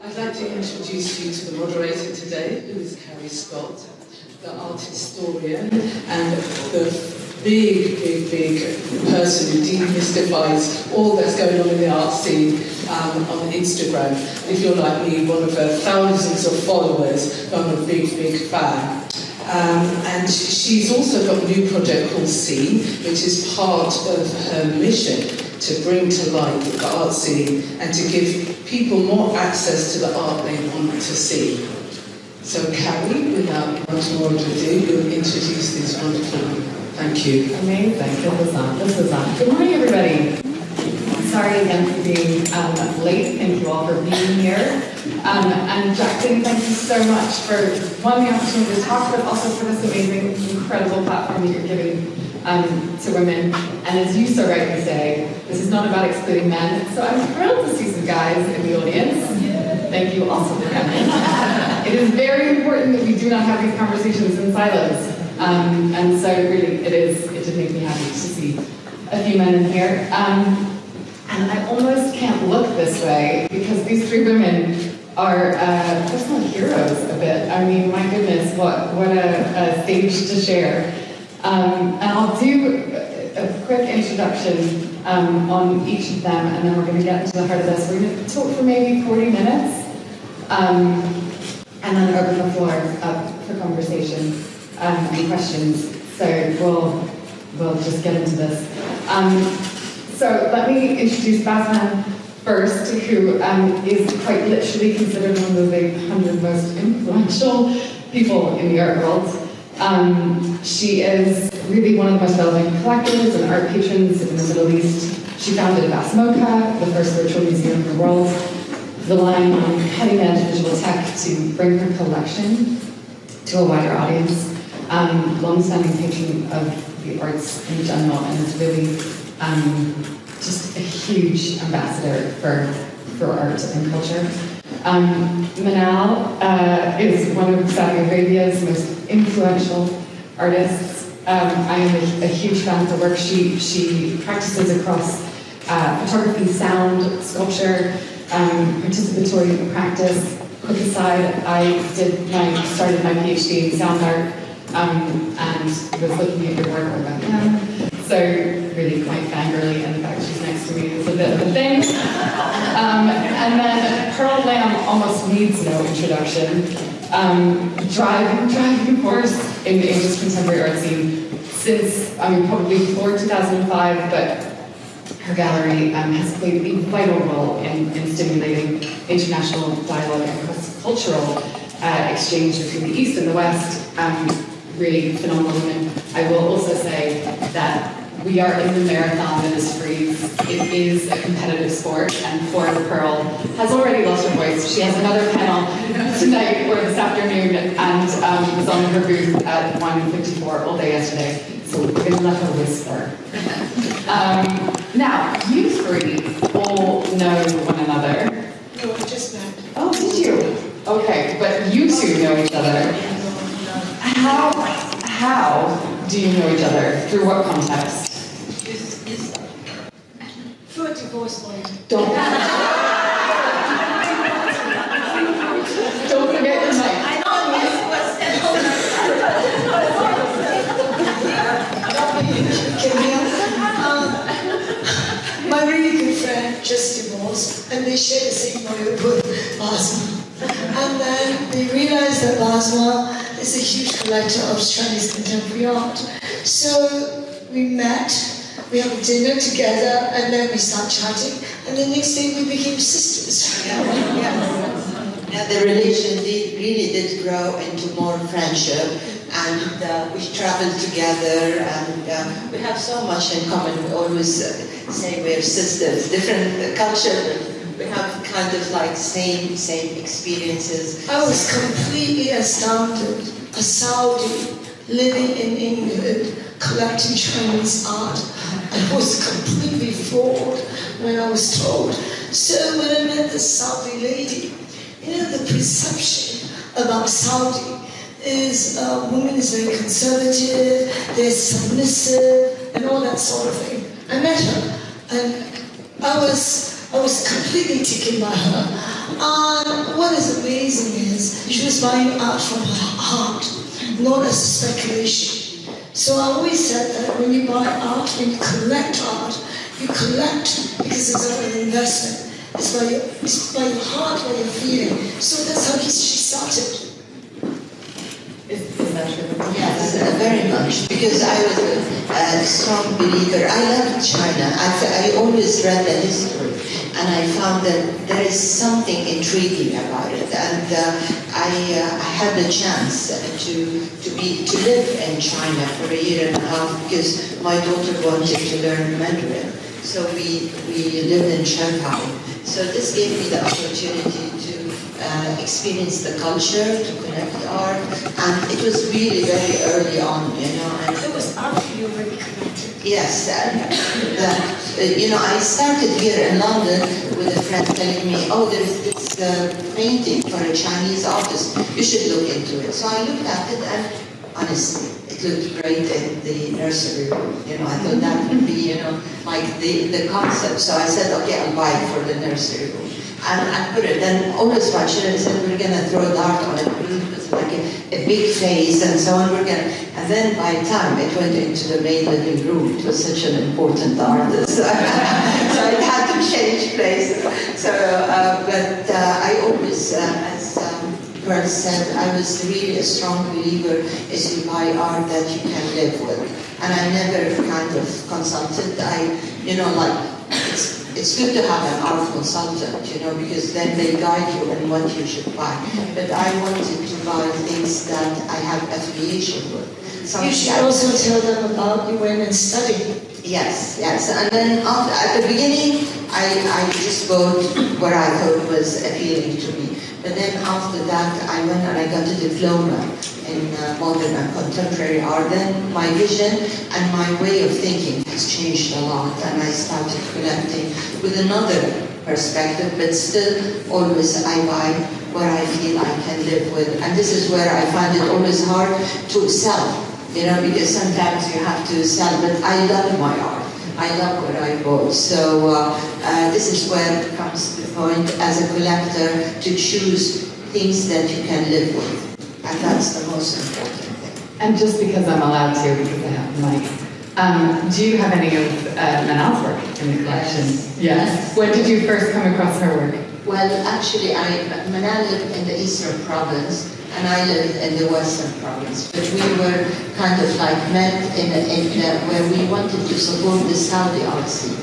I'd like to introduce you to the moderator today, who is Carrie Scott, the art historian and the big person who demystifies all that's going on in the art scene on Instagram. If you're like me, one of her thousands of followers, I'm a big fan. And she's also got a new project called See, which is part of her mission to bring to light the art scene and to give people more access to the art they want to see. So Carrie, without much more ado, you'll introduce these wonderful people. Thank you. Amazing. This is on. Good morning, everybody. Sorry again for being late. Thank you all for being here. And Jackson, thank you so much for, one, the opportunity to talk, but also for this amazing, incredible platform that you're giving to women. And as you so rightly say, this is not about excluding men. So I'm thrilled to see some guys in the audience. Thank you also for coming. It is very important that we do not have these conversations in silos. And so really, it did make me happy to see a few men in here. And I almost can't look this way because these three women are personal heroes a bit. I mean, my goodness, what a stage to share. And I'll do a quick introduction on each of them, and then we're going to get into the heart of this. We're going to talk for maybe 40 minutes, and then open the floor up for conversation and questions. So we'll just get into this. So let me introduce Basma first, who is quite literally considered one of the 100 most influential people in the art world. She is really one of the most relevant collectors and art patrons in the Middle East. She founded BASMOCA, the first virtual museum in the world, relying on cutting-edge visual tech to bring her collection to a wider audience. Long-standing patron of the arts in general, and is really just a huge ambassador for art and culture. Manal is one of Saudi Arabia's most influential artists. I am a huge fan of her work. She practices across photography, sound, sculpture, participatory practice. Quick aside, I started my PhD in sound art and was looking at your work about them. So really quite fangirly, and the fact she's next to me is a bit of a thing. And then Pearl Lamb almost needs no introduction. Driving force in the English contemporary art scene since, probably before 2005, but her gallery has played a vital role in stimulating international dialogue and cross-cultural exchange between the East and the West. Really phenomenal women. I will also say that we are in the marathon that is free. It is a competitive sport, and poor Pearl has already lost her voice. She has another panel tonight or this afternoon, and was on her booth at 1:54 all day yesterday. So we're going to let her whisper. Now, you three all know one another. No, I just met. Oh, did you? Okay, but you two know each other. How do you know each other? Through what context? Through a divorce lawyer. Don't forget your mic. I know this was my really good friend just divorced, and they shared the same lawyer with Basma. And then they realized that Basma is a huge collector of Chinese contemporary art. So we met, we had dinner together, and then we started chatting, and the next day we became sisters. And the relation really did grow into more friendship, and we traveled together, and we have so much in common. We always say we're sisters, different culture. We have kind of like same experiences. I was completely astounded. A Saudi living in England, collecting Chinese art. I was completely floored when I was told. So when I met the Saudi lady, the perception about Saudi is women is very conservative, they're submissive, and all that sort of thing. I met her, and I was I was completely taken by her. And what is amazing is she was buying art from her heart, not as a speculation. So I always said that when you buy art, when you collect art, you collect because it's not an investment. It's by your heart, by your feeling. So that's how she started. Is that true? Yes, very much. Because I was a strong believer. I loved China. I always read the history, and I found that there is something intriguing about it. And I had the chance to live in China for a year and a half because my daughter wanted to learn Mandarin. So we lived in Shanghai. So this gave me the opportunity to experience the culture, to connect art, and it was really very early on, you know. And It was after you already connected. yes, you know, I started here in London with a friend telling me, oh, there is this painting for a Chinese artist, you should look into it. So I looked at it, and honestly, it looked great in the nursery room. You know, I thought that would be, you know, like the concept. So I said, okay, I'll buy it for the nursery room. And I put it, then always watched it and said, we're going to throw dart on it. It was like a big face and so on. And then by the time it went into the main living room, it was such an important artist. So it had to change place. So, but I always, as Pearl said, I was really a strong believer is you buy art that you can live with. And I never kind of consulted. You know, like, it's good to have an art consultant, you know, because then they guide you in what you should buy. But I wanted to buy things that I have affiliation with. You should also tell them about you went and studied. Yes, yes. And then at the beginning, I just bought what I thought was appealing to me. But then after that, I went and I got a diploma in modern and contemporary art. Then my vision and my way of thinking has changed a lot, and I started collecting with another perspective, but still always I buy what I feel I can live with. And this is where I find it always hard to sell, you know, because sometimes you have to sell, but I love my art. I love what I bought. So this is where it comes to the point as a collector to choose things that you can live with. And that's the most important thing. And just because I'm allowed to, because I have the mic, do you have any of Manal's work in the collection? Yes. When did you first come across her work? Well, actually, Manal lived in the Eastern Province, and I lived in the Western Province. But we were kind of like met in where we wanted to support the Saudi art scene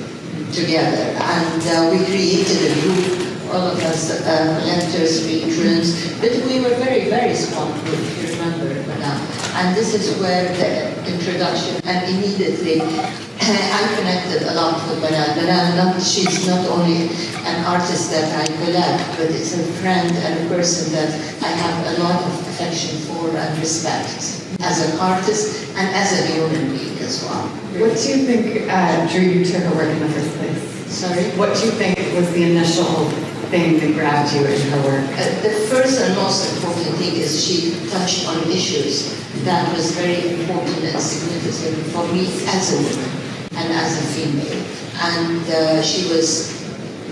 together. And we created a group, all of us, collectors, patrons, but we were very, very small group, if you remember, Manal. And this is where the introduction, and immediately I connected a lot with Manal. She's not only an artist that I collect, but it's a friend and a person that I have a lot of affection for and respect as an artist and as a human being as well. What do you think drew you to her work in the first place? Sorry? What do you think was the initial thing that grabbed you in her work? The first and most important thing is she touched on issues that was very important and significant for me as a woman and as a female. And she was,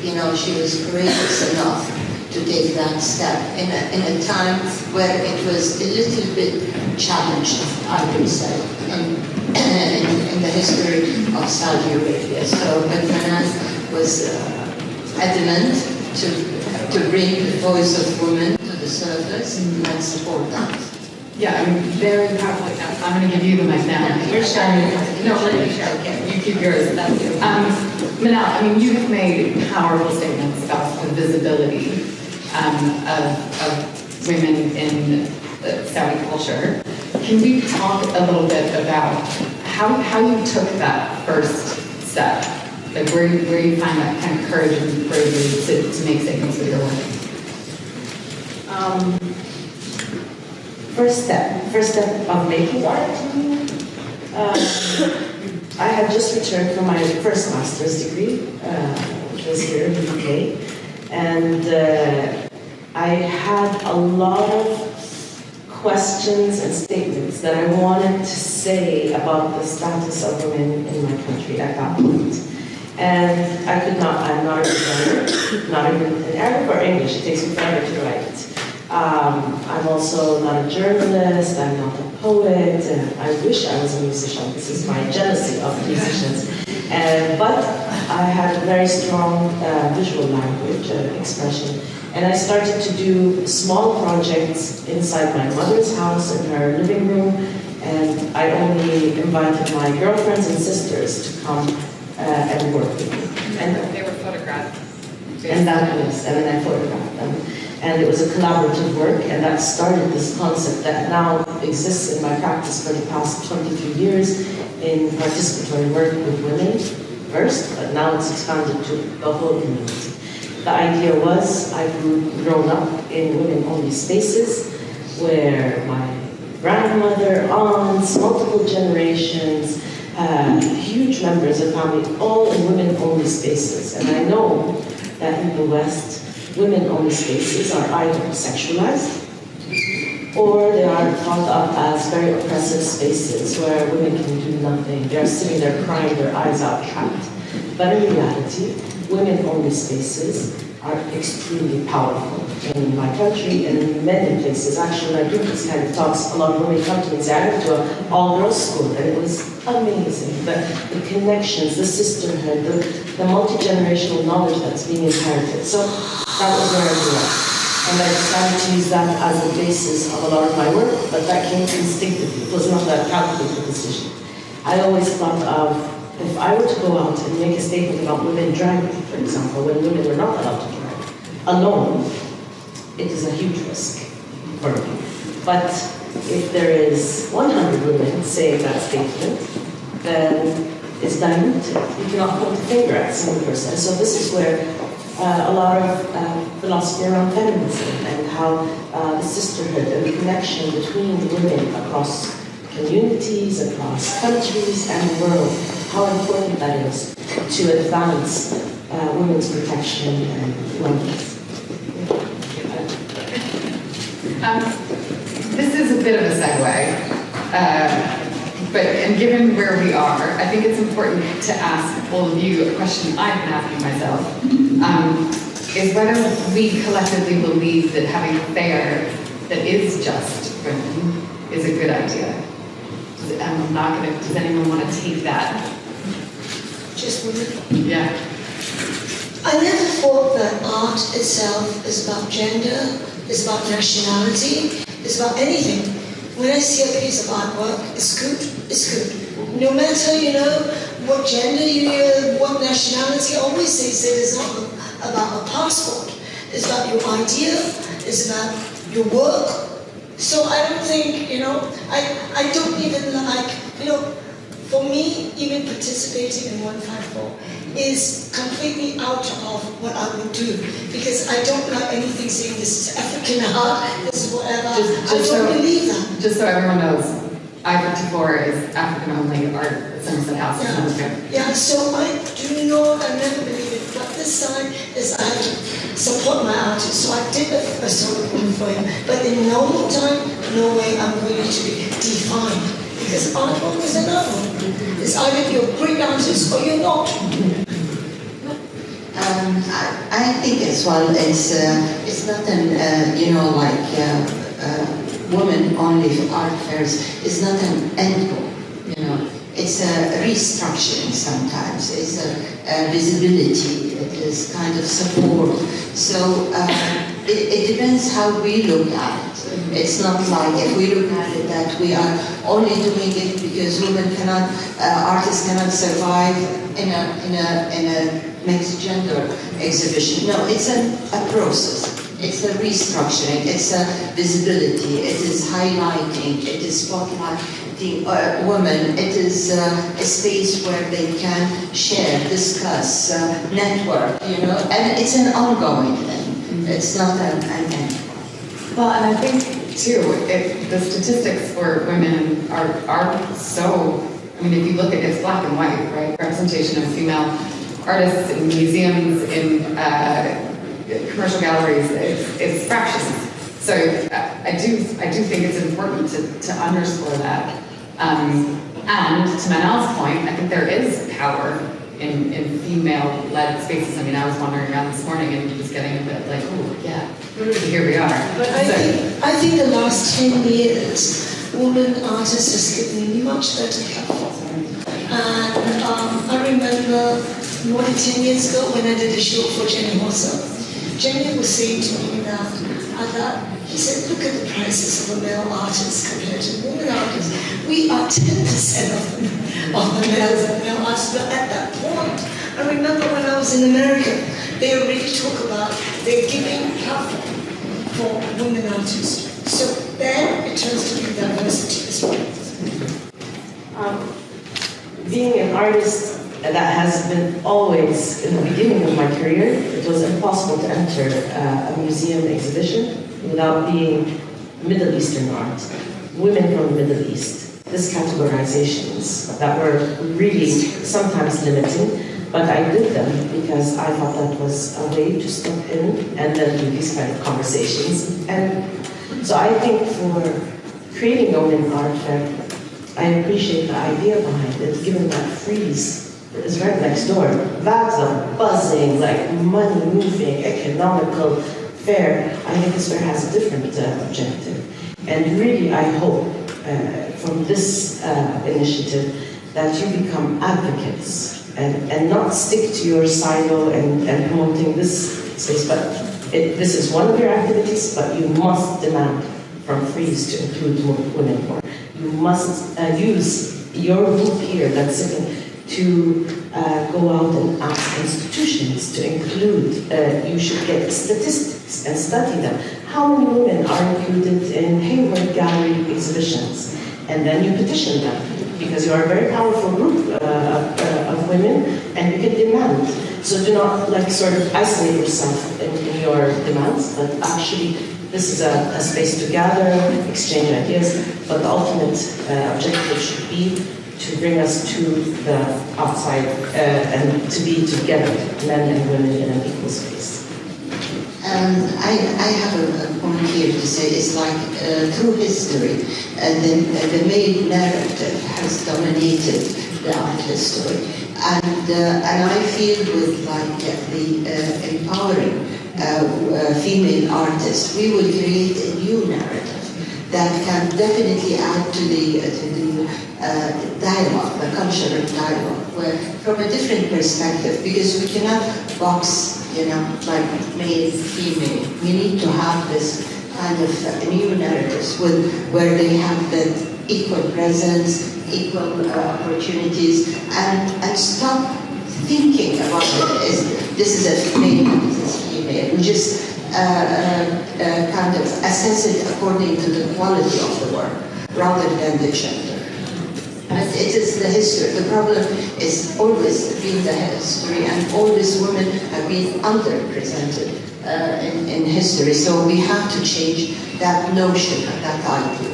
you know, she was courageous enough to take that step in a time where it was a little bit challenged, I would say, in the history of Saudi Arabia. So, but Manal was adamant to bring the voice of women to the surface and support that. Yeah, I mean, very powerful. I'm going to give you the mic now. You're sharing. No, okay. You keep yours. Manal, I mean, you have made powerful statements about the visibility of women in Saudi culture. Can we talk a little bit about how you took that first step? Like where you find that kind of courage and bravery to make statements with your work? First step of making art. I had just returned from my first master's degree, which was here in the UK, and I had a lot of questions and statements that I wanted to say about the status of women in my country at that point. And I'm not a designer, not even in Arabic or English, it takes me forever to write. I'm also not a journalist, I'm not a poet, and I wish I was a musician. This is my jealousy of musicians. But I had a very strong visual language expression. And I started to do small projects inside my mother's house in her living room, and I only invited my girlfriends and sisters to come and work with me. And they were photographed. And that was, and then I photographed them. And it was a collaborative work, and that started this concept that now exists in my practice for the past 23 years in participatory work with women first, but now it's expanded to the whole community. The idea was I've grown up in women-only spaces where my grandmother, aunts, multiple generations, huge members of family, all in women-only spaces. And I know that in the West, women-only spaces are either sexualized or they are thought of as very oppressive spaces where women can do nothing. They're sitting there crying their eyes out trapped. But in reality, women-only spaces are extremely powerful in my country and in many places. Actually, when I do these kind of talks, a lot of women come to me and say, I went to an all-girls school, and it was amazing. The connections, the sisterhood, the multi-generational knowledge that's being inherited. So that was where I grew up. And I decided to use that as the basis of a lot of my work, but that came instinctively. It was not a calculated decision. I always thought of, if I were to go out and make a statement about women drag, for example, when women were not allowed to drag, alone, it is a huge risk for me. But if there is 100 women saying that statement, then it's diluted. You cannot point the finger at a single person. So this is where a lot of philosophy around feminism and how the sisterhood and the connection between women across communities, across countries and the world, how important that is to advance women's protection and wellness. This is a bit of a segue. And given where we are, I think it's important to ask all of you a question I've been asking myself, is whether we collectively believe that having a fair that is just for women is a good idea. Does anyone want to take that? Just women? Yeah. I never thought that art itself is about gender, is about nationality, is about anything. When I see a piece of artwork, it's good, it's good. No matter, what gender what nationality, I always say that it's not about a passport. It's about your idea, it's about your work. So I don't think, I don't even like, for me, even participating in 154 is completely out of what I would do, because I don't like anything saying this is African art, this is whatever. I don't believe that. Just so everyone knows, I-54 is African only art at Somerset House. Yeah, so I do not, I never believe it. But this time is I have to support my artist. So I did a sort of one for him. But in normal time, no way I'm going to be defined. Because artwork is an artwork. It's either you're a great artist or you're not. I think as well, it's not women only art fairs. It's not an end goal, It's a restructuring sometimes. It's a visibility. It is kind of support. So it depends how we look at it. It's not like if we look at it that we are only doing it because women cannot, artists cannot survive in a mixed gender exhibition. No, it's a process. It's a restructuring. It's a visibility. It is highlighting. It is spotlighting women. It is a space where they can share, discuss, network. And it's an ongoing thing. It's not an end. Well, and I think, too, the statistics for women are so, if you look at it, it's black and white, right? Representation of female artists in museums, in commercial galleries, it's fractions. So I do think it's important to underscore that. And to Manal's point, I think there is power in female-led spaces. I mean, I was wandering around this morning and just getting a bit like, oh, yeah, here we are. But I think the last 10 years, women artists has given much better platform. And I remember more than 10 years ago when I did a show for Jenny Hossa. Jenny was saying to me that he said, look at the prices of a male artist compared to women artists. We are 10% of the males and male artists. But at that point, I remember when I was in America, they already talk about they're giving platform for women artists. So then it turns to be diversity as well. Being an artist that has been always, in the beginning of my career, it was impossible to enter a museum exhibition without being Middle Eastern art, women from the Middle East. These categorizations that were really sometimes limiting, but I did them because I thought that was a way to step in and then do these kind of conversations. And so I think for creating a women art fair, I appreciate the idea behind it, given that frieze is right next door. Bags are buzzing, like money moving, economical fair. I think this fair has a different objective. And really, I hope from this initiative that you become advocates and not stick to your silo and promoting this space. But this is one of your activities, but you must demand from frieze to include more women more. You must use your group here that's sitting to go out and ask institutions to include. You should get statistics and study them. How many women are included in Hayward Gallery exhibitions? And then you petition them, because you are a very powerful group of women, and you can demand. So do not sort of isolate yourself in your demands, but actually this is a space to gather, exchange ideas, but the ultimate objective should be to bring us to the outside and to be together, men and women in an equal space. I have a point here to say, it's like through history, the male narrative has dominated the art history. And I feel with the empowering female artists, we will create a new narrative that can definitely add to the dialogue, the cultural dialogue, where from a different perspective, because we cannot box, like male, female. We need to have this kind of new narratives where they have the equal presence, equal opportunities, and stop thinking about it as this is a female, this is female. We just kind of assess it according to the quality of the work rather than the gender. And it is the history. The problem is always been the history, and all these women have been underrepresented in history. So we have to change that notion and that idea.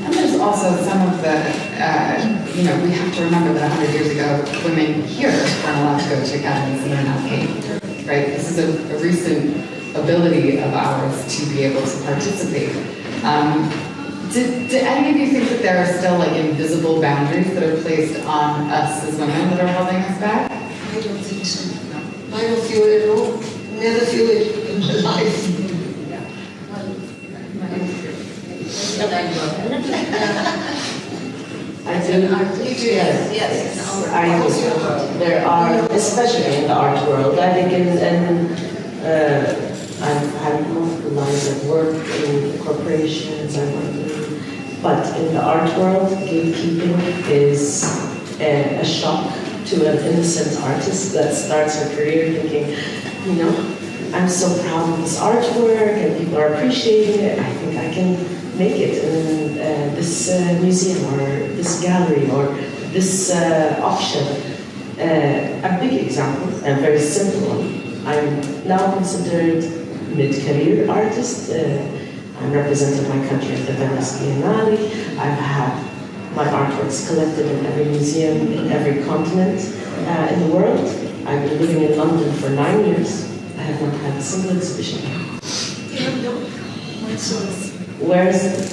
And there's also some of the, we have to remember that 100 years ago, women here weren't allowed to go to academies and not paid, right? This is a recent ability of ours to be able to participate. Did any of you think that there are still invisible boundaries that are placed on us as women that are holding us back? I don't think so. I don't feel it at all. Never feel it in my life. I do. Yes. I do. There are, especially in the art world, I think I've had multiple lines of work in corporations, but in the art world, gatekeeping is a shock to an innocent artist that starts her career thinking, I'm so proud of this artwork and people are appreciating it. I think I can make it in this museum or this gallery or this auction. A big example, a very simple one. I'm now considered mid-career artist. I'm representing my country at the Venice Biennale. I've had my artworks collected in every museum in every continent in the world. I've been living in London for 9 years. I have not had a single exhibition.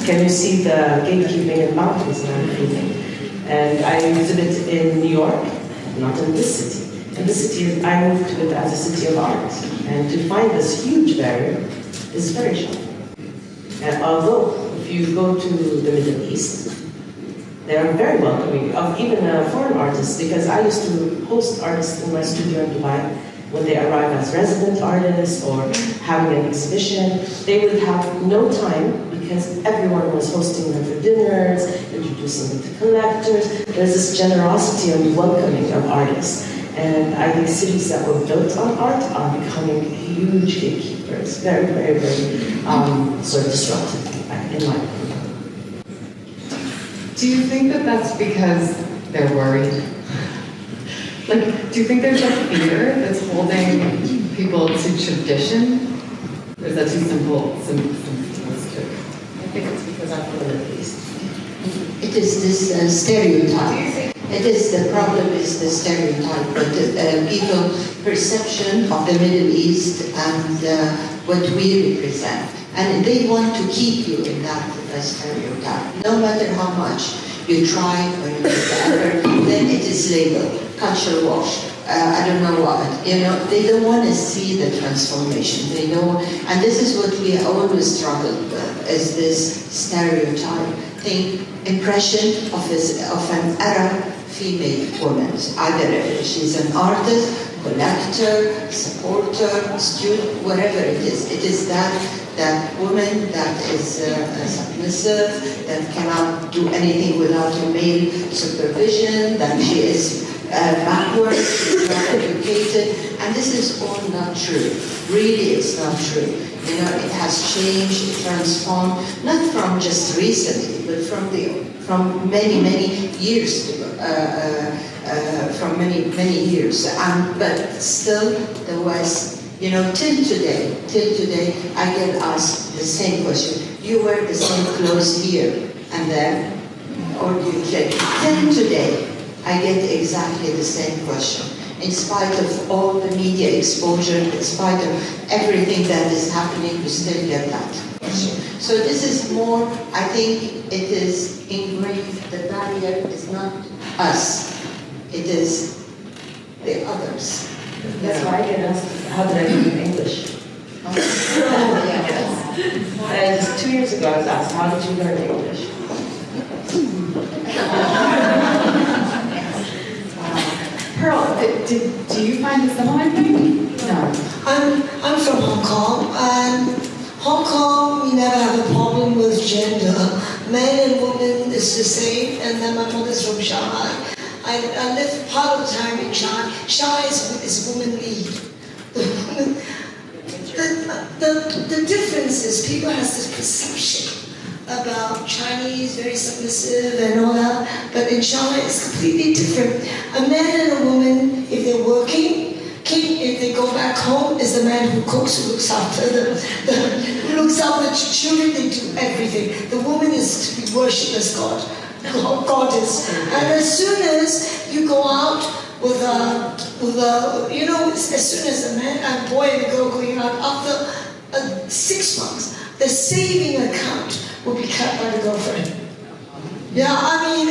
Can you see the gatekeeping and boundaries that I'm feeling? And I exhibit in New York, not in this city. And the city, I moved to it as a city of art. And to find this huge barrier is very shocking. And although, if you go to the Middle East, they are very welcoming of even foreign artists, because I used to host artists in my studio in Dubai. When they arrive as resident artists or having an exhibition, they would have no time because everyone was hosting them for dinners, introducing them to collectors. There's this generosity and welcoming of artists. And I think cities that were built on art are becoming huge gatekeepers. Very, very, very sort of disruptive, in my opinion. Do you think that that's because they're worried? Like, do you think there's a fear that's holding people to tradition? Or is that too simplistic? I think it's because I'm from the Middle East. It is this stereotype. The problem is the stereotype, but people's perception of the Middle East and what we represent. And they want to keep you in that stereotype. No matter how much you try or you do that, then it is labeled culture wash. I don't know what. They don't want to see the transformation. They know, and this is what we always struggled with, is this stereotype thing, impression of an Arab female woman. Either she's an artist, collector, supporter, student, whatever it is. It is that woman that is submissive, that cannot do anything without a male supervision, that she is backward, she's not educated, and this is all not true. Really, it's not true. It has changed, transformed, not from just recently, but from many years ago. From many years, but still the West, till today, I get asked the same question. You wear the same clothes here and there, or do you change? Till today, I get exactly the same question. In spite of all the media exposure, in spite of everything that is happening, you still get that question. So this is more, I think it is ingrained, the barrier is not us. It is the others. That's why I get asked, how did I learn English? And 2 years ago I was asked, how did you learn English? Pearl, do you find a similar thing? No. I'm from Hong Kong, and Hong Kong, we never have a problem with gender. Men and women is the same, and then my mother's from Shanghai. I lived part of the time in Shanghai. Shanghai is woman lead. The difference is people have this perception about Chinese, very submissive and all that, but in Shanghai it's completely different. A man and a woman, if they're working, if they go back home, is the man who cooks, who looks after who looks after the children, they do everything. The woman is to be worshipped as goddess. And as soon as you go out with as soon as a man and boy and girl going out, after 6 months, the saving account will be cut by the girlfriend. Yeah, I mean,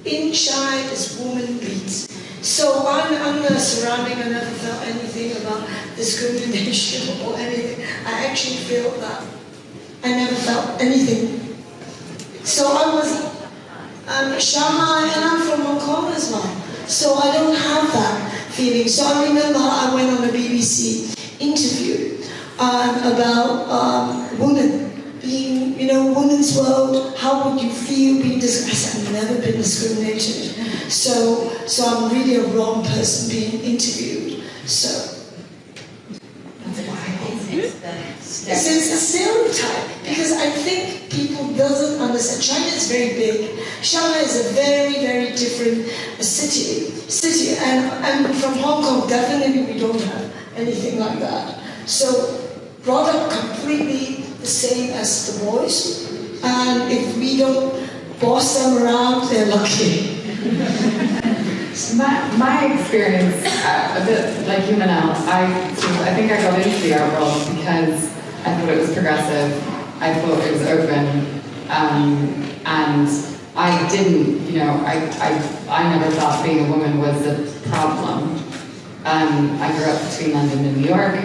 in China, it's woman leads. So I'm not surrounding, I never felt anything about discrimination or anything. I actually feel that I never felt anything. So I was Shanghai, and I'm from Hong Kong as well. So I don't have that feeling. So I remember I went on a BBC interview about women being, women's world. How would you feel being discriminated? I said, I've never been discriminated. So I'm really a wrong person being interviewed. So that's why it's a stereotype, because I think people doesn't understand. China is very big. Shanghai is a very, very different city. And from Hong Kong, definitely we don't have anything like that. So brought up completely the same as the boys. And if we don't boss them around, they're lucky. My experience, a bit like you, Manal, I think I got into the art world because I thought it was progressive, I thought it was open, and I didn't, I never thought being a woman was a problem. I grew up between London and New York.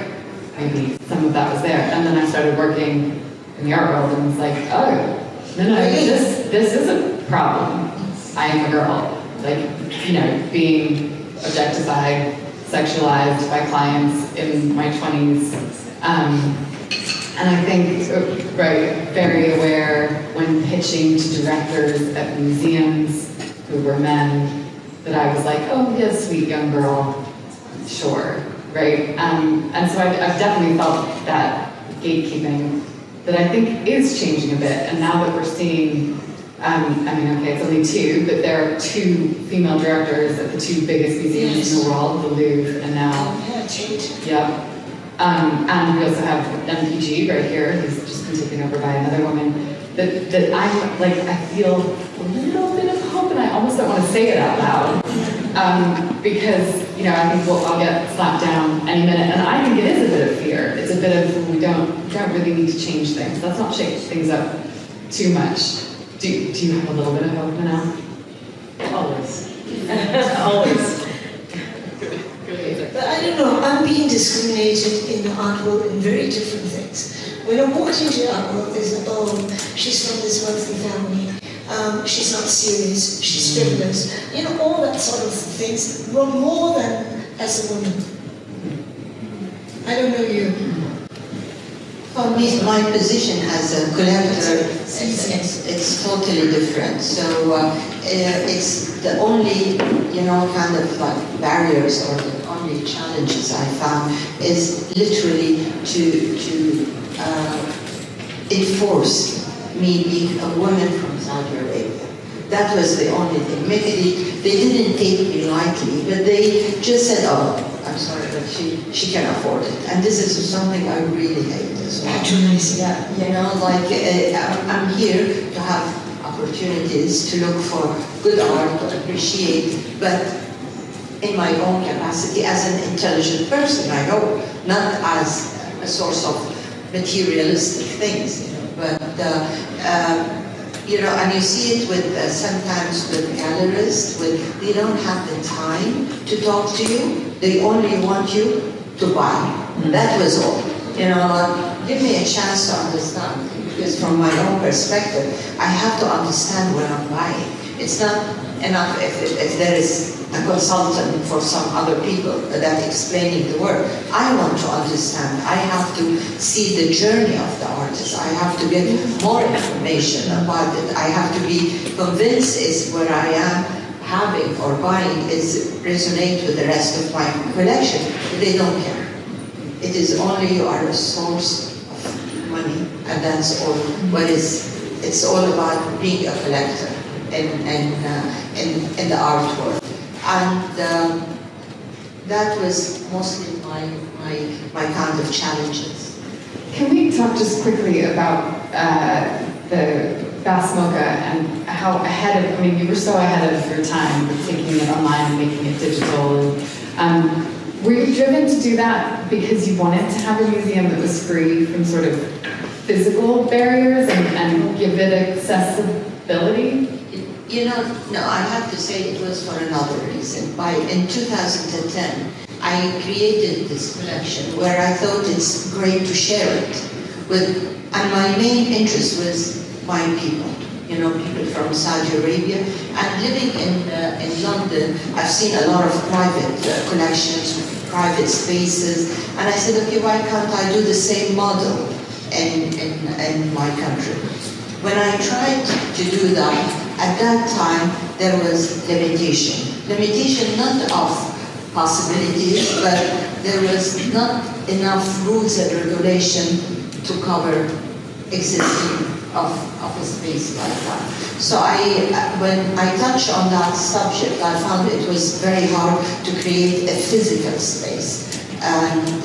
Maybe some of that was there. And then I started working in the art world and was like, oh, no, this is a problem. I am a girl. Like, you know, being objectified, sexualized by clients in my 20s. And I think, right, very aware when pitching to directors at museums who were men, that I was like, oh, yes, sweet young girl, sure, right? And so I've definitely felt that gatekeeping that I think is changing a bit. And now that we're seeing, I mean, okay, it's only 2, but there are 2 female directors at the 2 biggest museums in the world, the Louvre and now. Yeah. And we also have MPG right here, who's just been taken over by another woman. That I'm like, I feel a little bit of hope, and I almost don't want to say it out loud, because you know I think I'll get slapped down any minute, and I think it is a bit of fear. It's a bit of we don't really need to change things. Let's not shake things up too much. Do you have a little bit of hope now? Always, always. But I don't know, I'm being discriminated in the art world in very different things. When I walked into the art world, there's like, oh, she's from this wealthy family, she's not serious, she's frivolous, you know, all that sort of things, more than as a woman. I don't know you. For me, my position as a collector, it's totally different. So it's the only, you know, kind of like barriers or the only challenges I found is literally to enforce me being a woman from Saudi Arabia. That was the only thing. Maybe they didn't take me lightly, but they just said, oh, I'm sorry, but she can afford it. And this is something I really hate as well. Patronizing. Yeah, you know, like I'm here to have opportunities to look for good art, to appreciate, but in my own capacity as an intelligent person, I know, not as a source of materialistic things, you know, but you know, and you see it with sometimes with gallerists, they don't have the time to talk to you. They only want you to buy. That was all. You know, give me a chance to understand. Because from my own perspective, I have to understand what I'm buying. It's not enough if there is a consultant for some other people that explaining the work. I want to understand. I have to see the journey of the artist. I have to get more information about it. I have to be convinced is where I am having or buying is resonate with the rest of my collection. They don't care. It is only you are a source of money, and that's all. What is? It's all about being a collector in the art world. And that was mostly my kind of challenges. Can we talk just quickly about the BASMOCA and how ahead of, I mean, you were so ahead of your time with taking it online and making it digital. And were you driven to do that because you wanted to have a museum that was free from sort of physical barriers and give it accessibility? You know, no, I have to say it was for another reason. In 2010, I created this collection where I thought it's great to share it with, and my main interest was my people, you know, people from Saudi Arabia. And living in London, I've seen a lot of private collections, private spaces, and I said, okay, why can't I do the same model in my country? When I tried to do that, at that time, there was limitation. Limitation not of possibilities, but there was not enough rules and regulation to cover existing of a space like that. So when I touched on that subject, I found it was very hard to create a physical space. And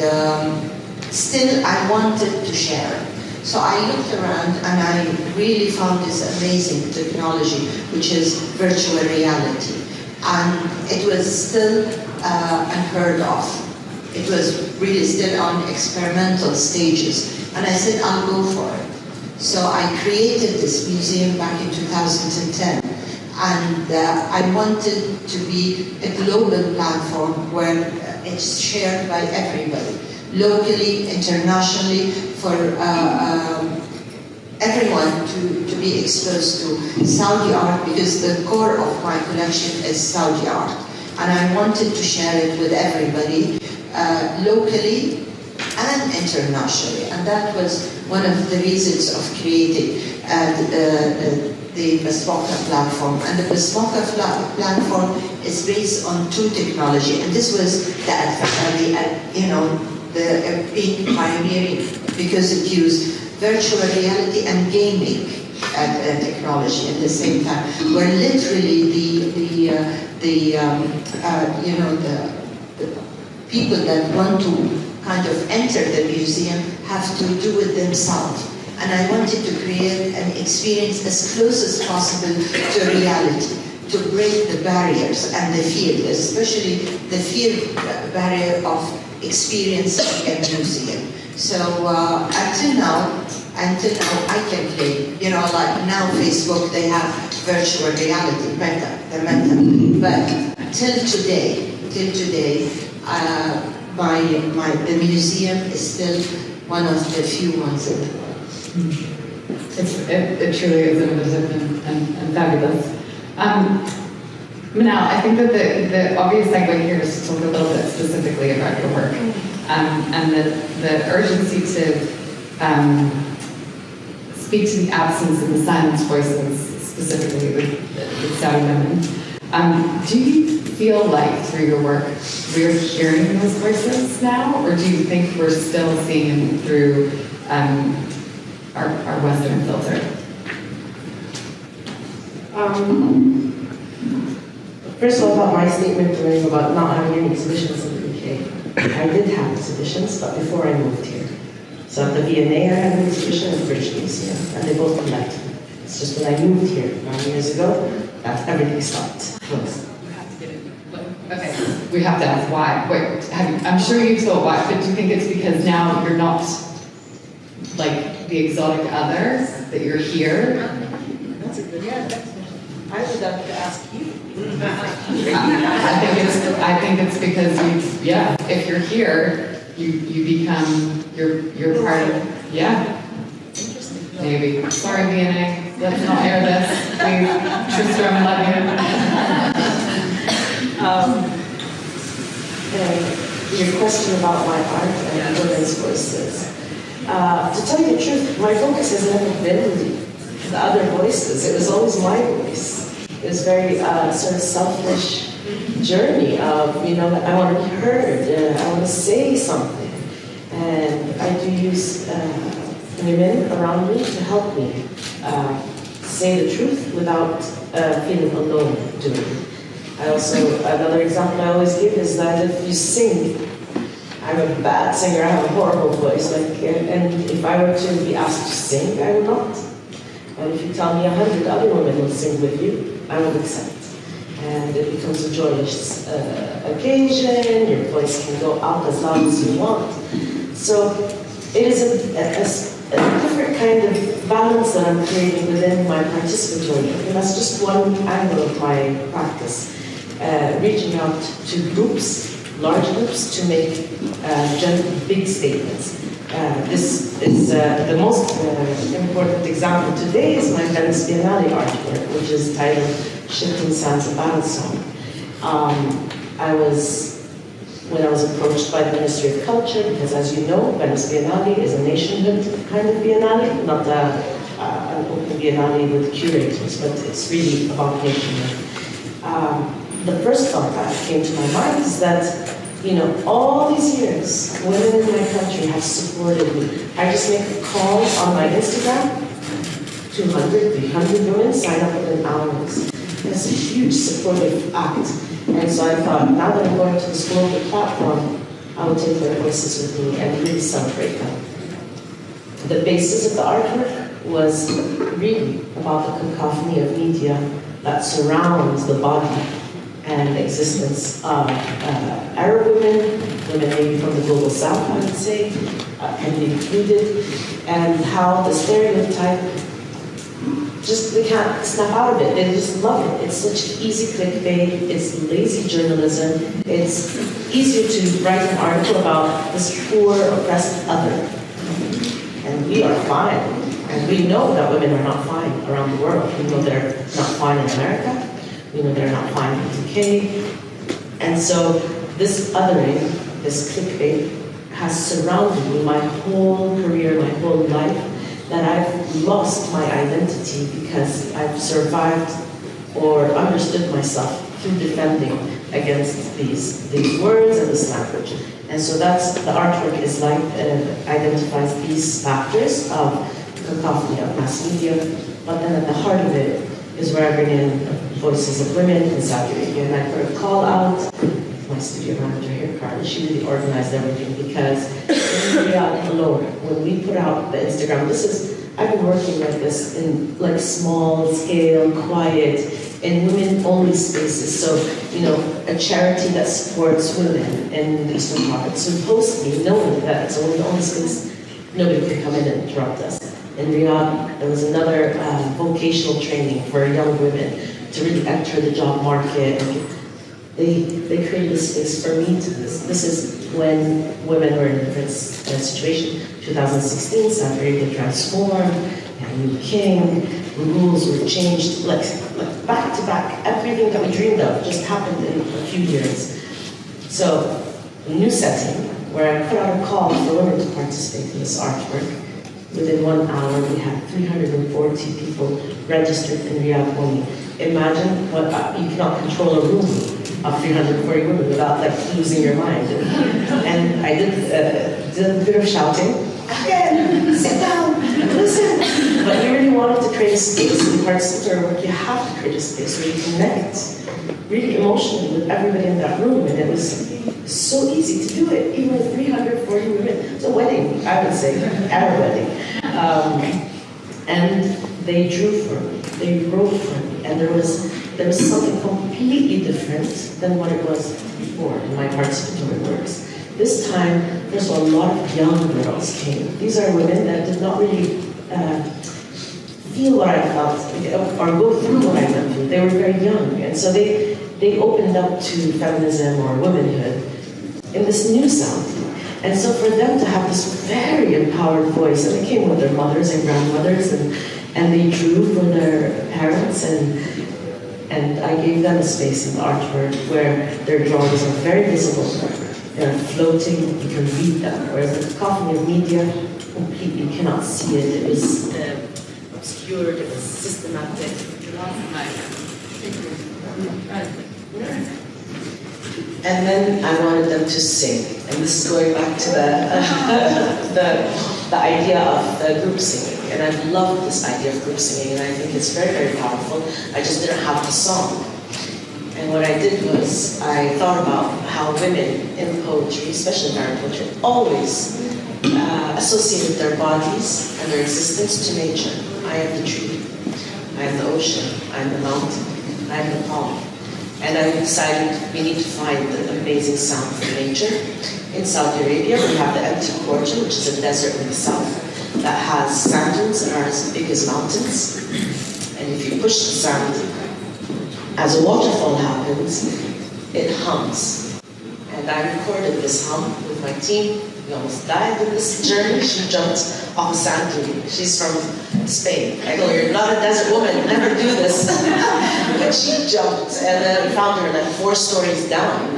still, I wanted to share it. So I looked around and I really found this amazing technology, which is virtual reality. And it was still unheard of. It was really still on experimental stages. And I said, I'll go for it. So I created this museum back in 2010. And I wanted to be a global platform where it's shared by everybody, locally, internationally, for everyone to be exposed to Saudi art, because the core of my collection is Saudi art. And I wanted to share it with everybody, locally and internationally. And that was one of the reasons of creating the BASMOCA platform. And the BASMOCA platform is based on two technology. And this was the big pioneering, because it used virtual reality and gaming technology at the same time, where literally the people that want to kind of enter the museum have to do it themselves. And I wanted to create an experience as close as possible to reality, to break the barriers and the fear, especially the fear barrier of experiencing a museum. So until now, I can play. You know, like now Facebook, they have virtual reality, the meta. But till today, the museum is still one of the few ones in the world. It truly is innovative and fabulous. Manal, I think that the obvious segue here is to talk a little bit specifically about your work, and the urgency to speak to the absence and the silence voices, specifically with Saudi women. Do you feel like through your work we're hearing those voices now, or do you think we're still seeing them through our Western filter? First of all, about my statement earlier about not having any exhibitions in the UK. I did have exhibitions, but before I moved here. So at the Biennale, I had an exhibition at the British Museum, and they both come back to me. It's just when I moved here 9 years ago, that everything stopped, closed. You have to get it. Okay, we have to ask why. Wait, I'm sure you thought why, but do you think it's because now you're not like the exotic other, that you're here? That's a good question. I would have to ask you. I think it's because if you're here, you become you're part of Interesting. maybe. Sorry, BNA, let's not air this. Please, Tristram, let me. Your question about my art and women's voices. To tell you the truth, my focus has never been the other voices. It was always my voice. It was very sort of selfish journey of, I want to be heard, I want to say something. And I do use women around me to help me say the truth without feeling alone doing it. I also, another example I always give is that if you sing, I'm a bad singer, I have a horrible voice, and if I were to be asked to sing, I will not. And if you tell me 100 other women will sing with you, I will accept. And it becomes a joyous occasion, your voice can go out as loud as you want. So it is a different kind of balance that I'm creating within my participatory work. And that's just one angle of my practice. Reaching out to groups, large groups, to make big statements. This is the most important example today is my Venice Biennale artwork, which is titled Shifting Sands of Battle Song. When I was approached by the Ministry of Culture, because as you know, Venice Biennale is a nationhood kind of biennale, not an open biennale with curators, but it's really about nationhood. The first thought that came to my mind is that, all these years, women in my country have supported me. I just make a call on my Instagram, 200, 300 women sign up within hours. It's a huge supportive act. And so I thought, now that I'm going to this global platform, I will take their voices with me and really celebrate them. The basis of the artwork was really about the cacophony of media that surrounds the body and existence of Arab women maybe from the global south, I would say, can be included, and how the stereotype they can't snap out of it. They just love it. It's such easy clickbait. It's lazy journalism. It's easier to write an article about this poor, oppressed other. And we are fine. And we know that women are not fine around the world. We know they're not fine in America. We know they're not fine in the UK. And so this othering, this clickbait, has surrounded me my whole career, my whole life, that I've lost my identity because I've survived or understood myself through defending against these words and this language. And so that's, the artwork is like, identifies these factors of cacophony of mass media, but then at the heart of it is where I bring in voices of women in Saudi Arabia. And I put a call out, my studio manager here, Carrie, she really organized everything because in Riyadh alone, when we put out the Instagram, I've been working like this in like small scale, quiet, in women-only spaces. So, a charity that supports women in the Eastern Province who post me knowing that it's a women-only space, nobody can come in and interrupt us. In Riyadh, there was another vocational training for young women to really enter the job market. And they created a space for me to this. This is when women were in a different situation. 2016, Saudi Arabia transformed, a new king, the rules were changed, like back to back. Everything that we dreamed of just happened in a few years. So, a new setting where I put out a call for women to participate in this artwork. Within 1 hour, we had 340 people registered in Riyadh only. Imagine what you cannot control a room of 340 women without losing your mind. And I did a bit of shouting. Again, sit down, listen. But you really wanted to create a space in participatory work. You have to create a space where you connect really emotionally with everybody in that room. And it was so easy to do it, even with 340 women. It's a wedding, I would say, our wedding. And they drew for me, they wrote for me, and there was something completely different than what it was before in my participatory works. This time, there's a lot of young girls came. These are women that did not really feel what I felt or go through what I went through. They were very young, and so they opened up to feminism or womanhood in this new sound. And so for them to have this very empowered voice, and they came with their mothers and grandmothers, and they drew for their parents, and I gave them a space in the artwork where their drawings are very visible. They're floating, you can read them, whereas the cacophony of media, completely you cannot see it. It was obscured, it was systematic. And then I wanted them to sing, and this is going back to the idea of group singing. And I love this idea of group singing, and I think it's very, very powerful. I just didn't have the song. And what I did was, I thought about how women in poetry, especially Arab poetry, always associated their bodies and their existence to nature. I am the tree, I am the ocean, I am the mountain, I am the palm. And I decided we need to find the amazing sound from nature. In Saudi Arabia, we have the empty quarter, which is a desert in the south, that has sand dunes that are as big as mountains. And if you push the sand, as a waterfall happens, it hums. And I recorded this hum with my team. We almost died in this journey. She jumped off a sand dune. She's from Spain. I go, you're not a desert woman, never do this. But she jumped, and then we found her like 4 stories down.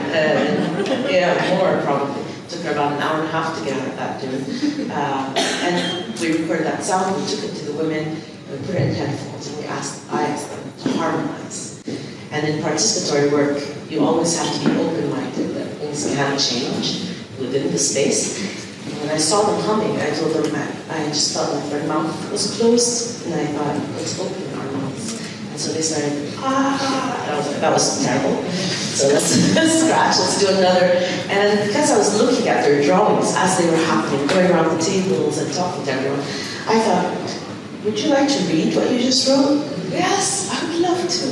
More probably. It took her about an hour and a half to get out of that dune. And we recorded that sound, we took it to the women, and we put it in headphones, and I asked them to harmonize. And in participatory work, you always have to be open-minded, that things can change within the space. And when I saw them humming, I told them I just felt like their mouth was closed, and I thought, let's open our mouths. And so they started, that was terrible. So let's scratch, let's do another. And because I was looking at their drawings as they were happening, going around the tables and talking to everyone, I thought, would you like to read what you just wrote? Yes, I would love to.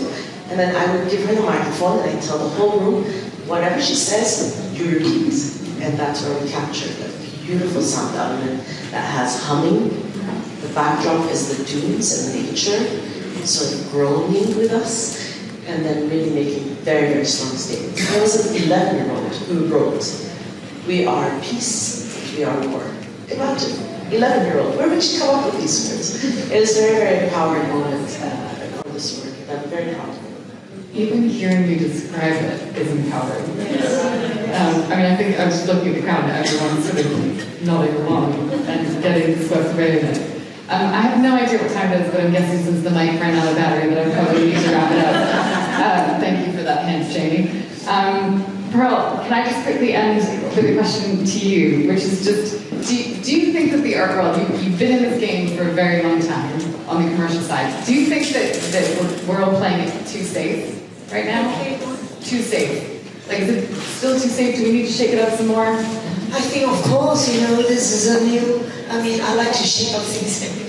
And then I would give her the microphone and I'd tell the whole room, whatever she says, you repeat. And that's where we captured the beautiful sound element that has humming. The backdrop is the dunes and nature. sort of groaning with us, and then really making very, very strong statements. There was an 11-year-old who wrote, "We are peace, we are war." Imagine, 11-year-old, where would she come up with these words? It was a very, very empowering moment for this work, and I'm very proud of it. Even hearing you describe it is empowering. I mean, I think I was looking at the crowd and everyone's sort of nodding along and getting swept away with it. I have no idea what time it is, but I'm guessing since the mic ran out of battery that I probably need to wrap it up. Thank you for that hint, Jamie. Pearl, can I just quickly end with a question to you, which is just, do you think that the art world, you've been in this game for a very long time on the commercial side, do you think that we're all playing it too safe right now? Too safe. Like, is it still too safe? Do we need to shake it up some more? I think, of course, this is a new, I like to shake up things anyway.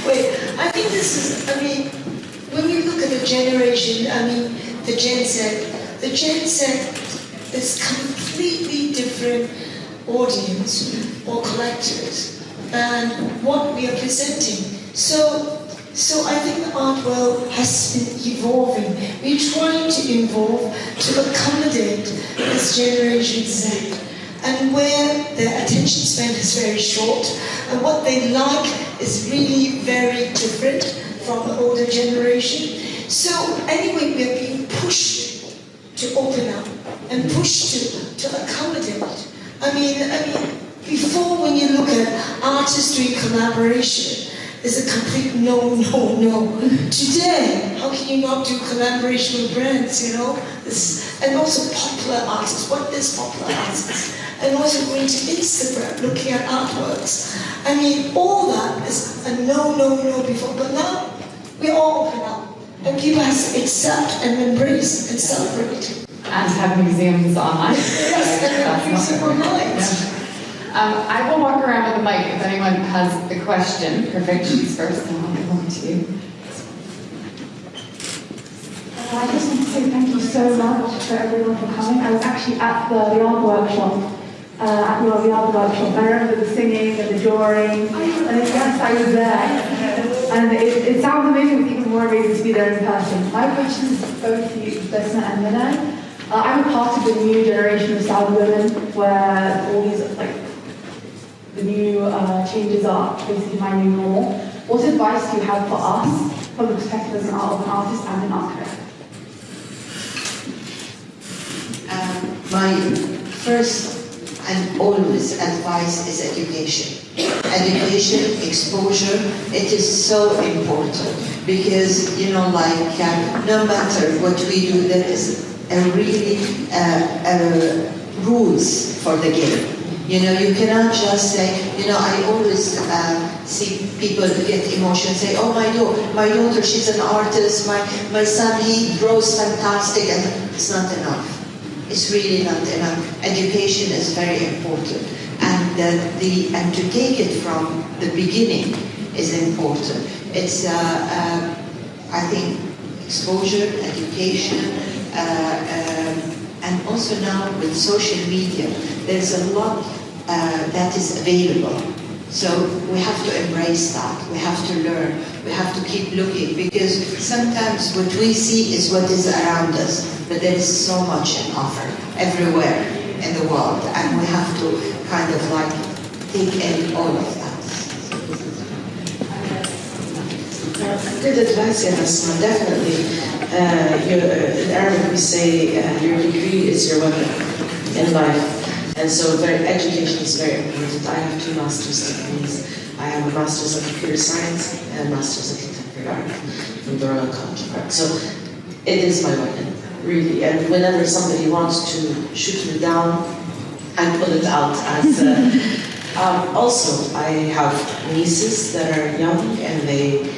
Wait, I think this is, when you look at the generation, the Gen Z is completely different audience or collectors than what we are presenting. So I think the art world has been evolving. We're trying to evolve to accommodate this Generation Z. And where their attention span is very short, and what they like is really very different from the older generation. So anyway, we are being pushed to open up and pushed to accommodate. Before, when you look at artistry collaboration, it's a complete no. Today, how can you not do collaboration with brands, and also popular artists. What is popular artists? And also going to Instagram, looking at artworks. All that is a no before. But now, we all open up. And people have to accept and embrace and celebrate. And have museums online. Yes, and have museums online. I will walk around with the mic if anyone has a question. Perfect, she's first, and I'll come to you. I just want to say thank you so much for everyone for coming. I was actually at the art workshop, at the art workshop. I remember the singing and the drawing, and yes, I was there. And it sounds amazing, it's even more amazing to be there in person. My question is both to you, Basma and Manal. I'm a part of the new generation of Saudi women, where all these, the new changes are basically my new normal. What advice do you have for us from the perspective of an artist and an art critic? My first and always advice is education. Education, exposure, it is so important because, no matter what we do, there is rules for the game. You cannot just say, I always see people get emotional, say, oh, my daughter, she's an artist, my son, he draws fantastic, and it's not enough. It's really not enough. Education is very important. And to take it from the beginning is important. It's, I think, exposure, education, and also now with social media, there's a lot that is available. So we have to embrace that. We have to learn. We have to keep looking, because sometimes what we see is what is around us, but there is so much in offer everywhere in the world, and we have to kind of take in all of that. Good advice, Basma, definitely. In Arabic we say your degree is your weapon in life. And so education is very important. I have 2 master's degrees. I have a master's of computer science and a master's of contemporary art from the Royal College of Art. So it is my weapon, really. And whenever somebody wants to shoot me down, I pull it out as also, I have nieces that are young, and they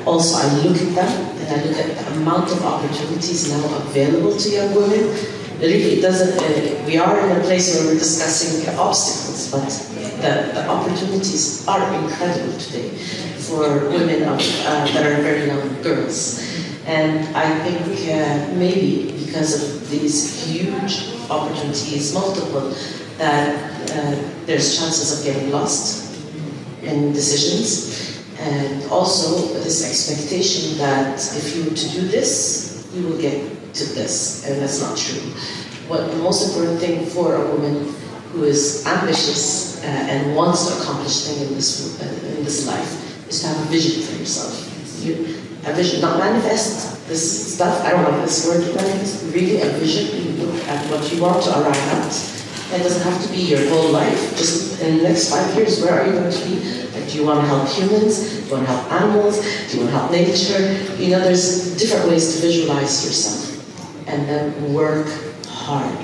also, I look at them, and I look at the amount of opportunities now available to young women. Really, it doesn't, we are in a place where we're discussing obstacles, but the opportunities are incredible today for women that are very young girls. And I think maybe because of these huge opportunities, multiple, that there's chances of getting lost in decisions. And also this expectation that if you were to do this, you will get to this, and that's not true. What the most important thing for a woman who is ambitious and wants to accomplish things in this life is to have a vision for yourself. A vision, not manifest this stuff. I don't like this word, manifest. Really, a vision. You look at what you want to arrive at. It doesn't have to be your whole life. Just in the next 5 years, where are you going to be? Like, do you want to help humans? Do you want to help animals? Do you want to help nature? You know, there's different ways to visualize yourself, and then work hard.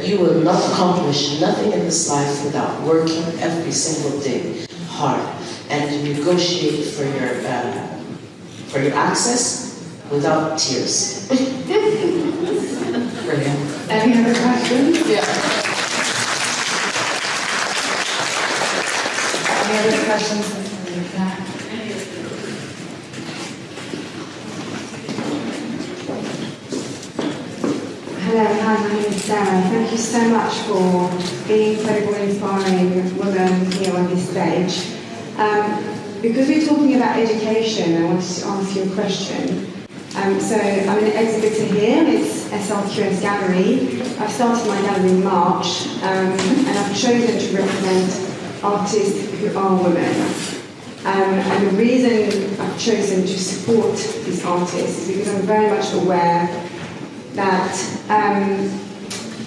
You will not accomplish nothing in this life without working every single day hard, and to negotiate for your access without tears. Brilliant. Any other questions? Yeah. Any other questions? Hello, hi, my name is Sarah. Thank you so much for being incredible, inspiring women here on this stage. Because we're talking about education, I wanted to ask you a question. So I'm an exhibitor here, and it's SLQS Gallery. I've started my gallery in March, and I've chosen to represent artists who are women. And the reason I've chosen to support these artists is because I'm very much aware that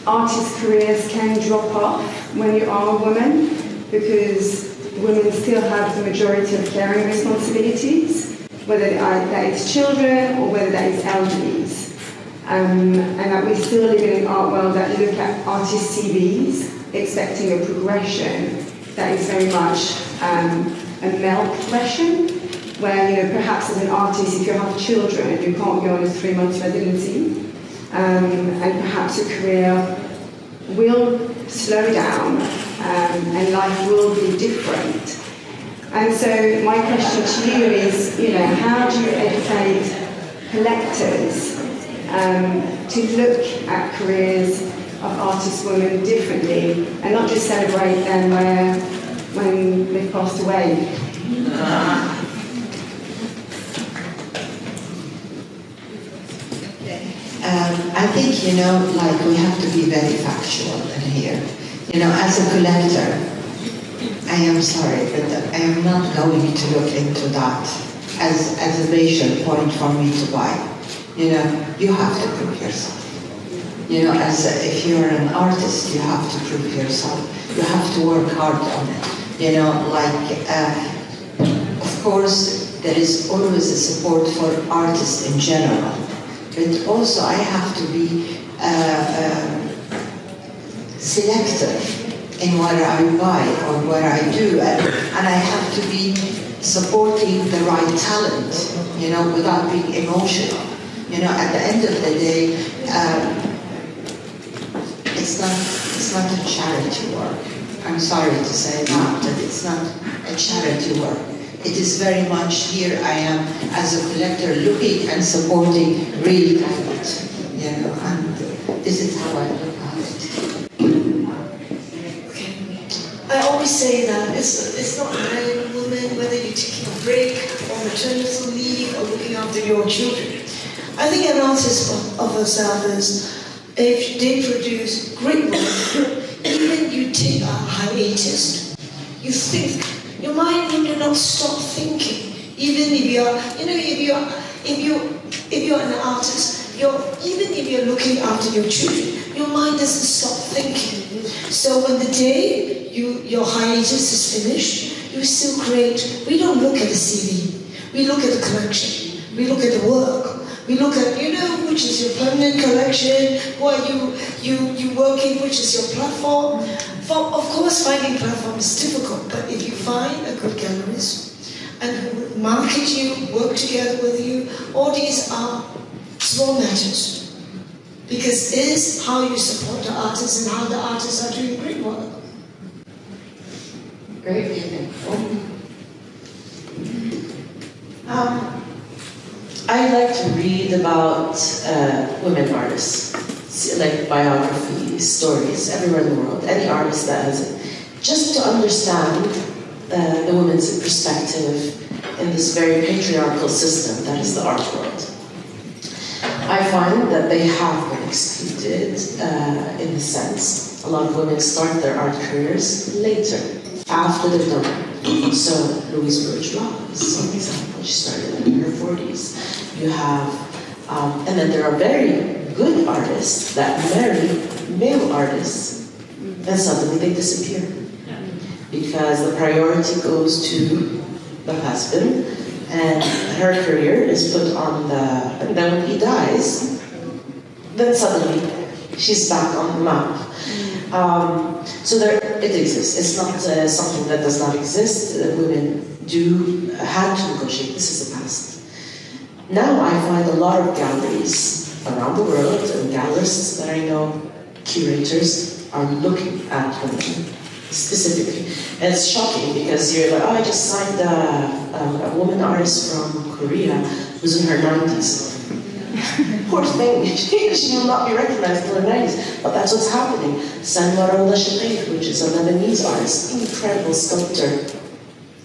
artist careers can drop off when you are a woman, because women still have the majority of caring responsibilities, whether that is children or whether that is elderlies. And that we still live in an art world that look at artist CVs expecting a progression that is very much a male progression, where, you know, perhaps as an artist, if you have children, you can't go on a 3-month residency, and perhaps your career will slow down, and life will be different. And so my question to you is, you know, how do you educate collectors to look at careers of artist women differently, and not just celebrate them when they've passed away? I think, you know, like, we have to be very factual in here. You know, as a collector, I am sorry, but I am not going to look into that as a major point for me to buy. You know, you have to prove yourself. You know, if you're an artist, you have to prove yourself. You have to work hard on it. You know, like, of course, there is always a support for artists in general. But also I have to be selective in what I buy or what I do, and I have to be supporting the right talent, you know, without being emotional. You know, at the end of the day, it's not a charity work. I'm sorry to say that, but it's not a charity work. It is very much, here I am as a collector looking and supporting real talent, you know, and this is how I look at it. I always say that it's not man, woman, whether you're taking a break or maternity leave or looking after your children. I think an artist of herself is, if they produce great work, even you take a hiatus, you think. Your mind will not stop thinking. Even if you're, you know, if you're an artist, even if you're looking after your children, your mind doesn't stop thinking. So when the day your hiatus is finished, you still create. We don't look at the CV. We look at the collection. We look at the work. We look at, you know, which is your permanent collection, who are you working, which is your platform. Of course, finding platform is difficult, but if you find a good gallerist and who would market you, work together with you, all these are small matters. Because it is how you support the artists and how the artists are doing great work. Great. I like to read about women artists, like biographies, stories, everywhere in the world, any artist that has it, just to understand the women's perspective in this very patriarchal system that is the art world. I find that they have been excluded in the sense a lot of women start their art careers later, after they've done it. So Louise Bourgeois is an example. She started in her 40s. You have, and then there are very good artists that marry male artists, and suddenly they disappear. Because the priority goes to the husband, and her career is put on the, and then when he dies, then suddenly she's back on the map. So there, it exists. It's not something that does not exist. Women do have to negotiate. This is the past. Now I find a lot of galleries around the world, and gallerists that I know, curators, are looking at women specifically. And it's shocking because you're like, oh, I just signed a woman artist from Korea who's in her 90s. Poor thing, she will not be recognized in her 90s, but that's what's happening. Sanwar al-Shaqi, which is a Lebanese artist, incredible sculptor.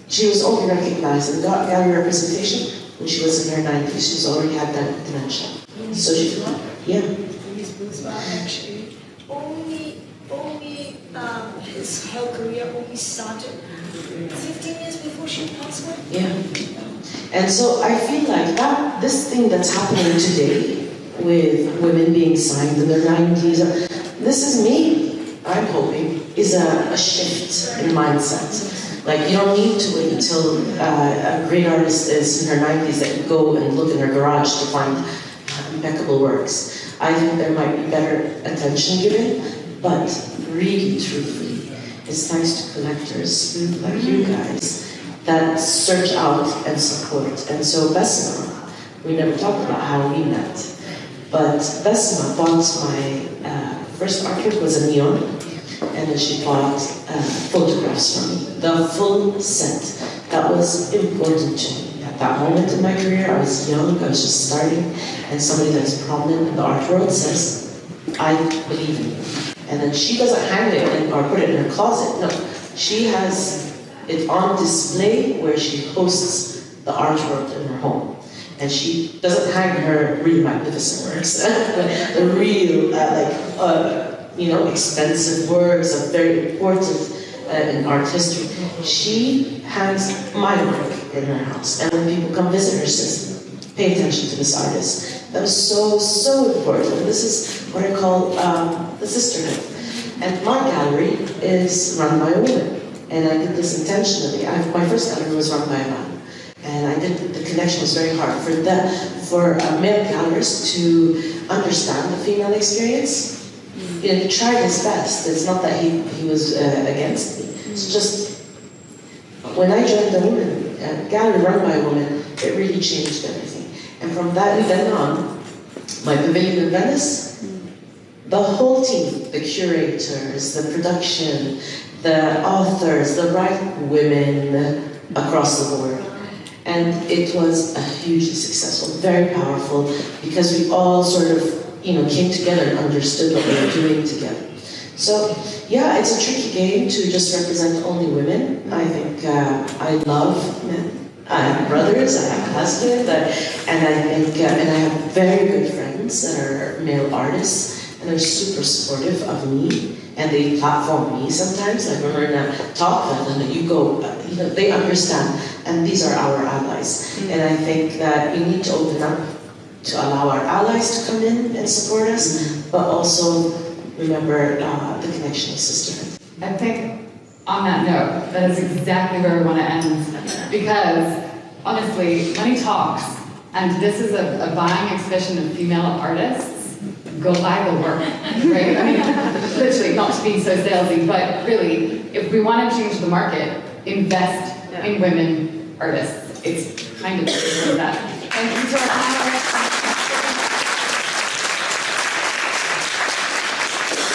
She was only recognized and got gallery representation when she was in her 90s. She's already had that dementia. So she, yeah. Actually, her career only started 15 years before she passed away. Yeah. And so I feel like that this thing that's happening today with women being signed in their 90s, this is maybe, I'm hoping, is a shift in mindset. Like, you don't need to wait until a great artist is in her 90s that you go and look in her garage to find impeccable works. I think there might be better attention given, but really, truthfully, it's thanks to collectors like you guys that search out and support. And so Basma, we never talked about how we met, but Basma bought my first artwork was a neon, and then she bought photographs from me, the full set. That was important to me. At that moment in my career, I was young, I was just starting, and somebody that's prominent in the art world says, I believe in you. And then she doesn't hang it or put it in her closet. No, she has it on display where she hosts the art world in her home. And she doesn't hang her really magnificent works, the real, expensive works of very important in art history. She hangs my work in her house. And when people come visit her, she says, pay attention to this artist. That was so, so important. This is what I call the sisterhood. And my gallery is run by a woman. And I did this intentionally. My first gallery was run by a man. And I did, the connection was very hard for a male gallerist to understand the female experience. He tried his best. It's not that he was against me. It's just, when I joined a gallery run by a woman, it really changed everything. And from that then on, my pavilion in Venice, the whole team, the curators, the production, the authors, the right women across the board. And it was a hugely successful, very powerful, because we all sort of, came together and understood what we were doing together. So, yeah, it's a tricky game to just represent only women. I think I love men. I have brothers, I have a husband, and I think, and I have very good friends that are male artists, and they're super supportive of me, and they platform me sometimes. Like when we're in a talk, and you go, they understand, and these are our allies. And I think that we need to open up to allow our allies to come in and support us, but also remember the connection of sisterhood. I think on that note, that is exactly where we want to end, because honestly, money talks, and this is a buying exhibition of female artists. Go buy the work, right? I mean, literally, not to be so salesy, but really, if we want to change the market, invest in women artists. It's kind of that. Thank you to our panelists.